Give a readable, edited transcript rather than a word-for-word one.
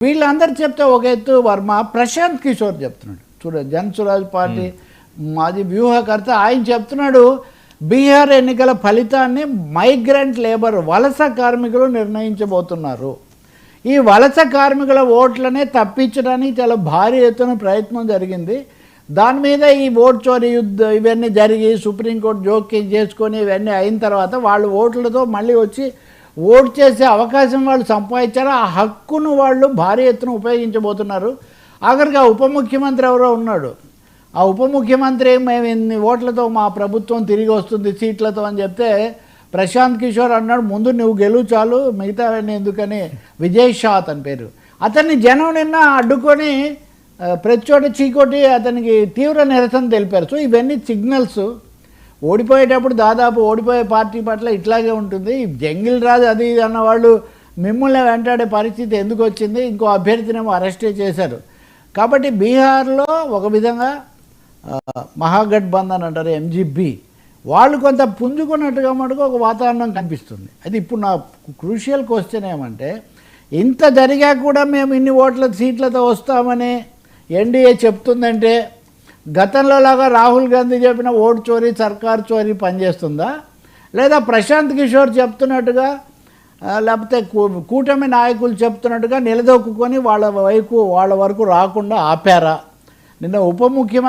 వీళ్ళందరూ చెప్తే ఒక ఎత్తు వర్మ ప్రశాంత్ కిషోర్ చెప్తున్నాడు. జనసురాజ్ పార్టీ మాజీ వ్యూహకర్త ఆయన చెప్తున్నాడు, బీహార్ ఎన్నికల ఫలితాన్ని మైగ్రెంట్ లేబర్ వలస కార్మికులు నిర్ణయించబోతున్నారు. ఈ వలస కార్మికుల ఓట్లనే తప్పించడానికి చాలా భారీ ఎత్తున ప్రయత్నం జరిగింది. దాని మీద ఈ ఓట్ చోరీ ఇవన్నీ జరిగి సుప్రీంకోర్టు జోక్యం చేసుకొని ఇవన్నీ అయిన తర్వాత వాళ్ళు ఓట్లతో మళ్ళీ వచ్చి ఓటు చేసే అవకాశం వాళ్ళు సంపాదించారు. ఆ హక్కును వాళ్ళు భారీ ఎత్తున ఉపయోగించబోతున్నారు. ఆఖరికి ఆ ఉప ముఖ్యమంత్రి ఎవరో ఉన్నాడు. ఆ ఉప ముఖ్యమంత్రి మేము ఇన్ని ఓట్లతో మా ప్రభుత్వం తిరిగి వస్తుంది సీట్లతో అని చెప్తే ప్రశాంత్ కిషోర్ అన్నాడు, ముందు నువ్వు గెలువు చాలు, మిగతావన్నీ ఎందుకని. విజయ్ షా అతని పేరు. అతన్ని జనం నిన్న అడ్డుకొని ప్రతి చోట చీకొట్టి అతనికి తీవ్ర నిరసన తెలిపారు. సో ఇవన్నీ సిగ్నల్స్. ఓడిపోయేటప్పుడు దాదాపు ఓడిపోయే పార్టీ పట్ల ఇట్లాగే ఉంటుంది. జంగిల్ రాజు అది ఇది అన్నవాళ్ళు మిమ్మల్ని వెంటాడే పరిస్థితి ఎందుకు వచ్చింది? ఇంకో అభ్యర్థినేమో అరెస్టే చేశారు. కాబట్టి బీహార్లో ఒక విధంగా మహాగఠబంధన్ అంటారు, ఎంజీబీ, వాళ్ళు కొంత పుంజుకున్నట్టుగా మటుకు ఒక వాతావరణం కనిపిస్తుంది. అది ఇప్పుడు నా క్రూషియల్ క్వశ్చన్ ఏమంటే, ఇంత జరిగా కూడా మేము ఇన్ని ఓట్ల సీట్లతో వస్తామని ఎన్డీఏ చెప్తుందంటే గతంలో లాగా రాహుల్ గాంధీ చెప్పిన ఓటు చోరీ సర్కారు చోరీ పనిచేస్తుందా, లేదా ప్రశాంత్ కిషోర్ చెప్తున్నట్టుగా లేకపోతే కూటమి నాయకులు చెప్తున్నట్టుగా నిలదొక్కుని వాళ్ళ వరకు రాకుండా ఆపారా? నిన్న ఉప ముఖ్యమంత్రి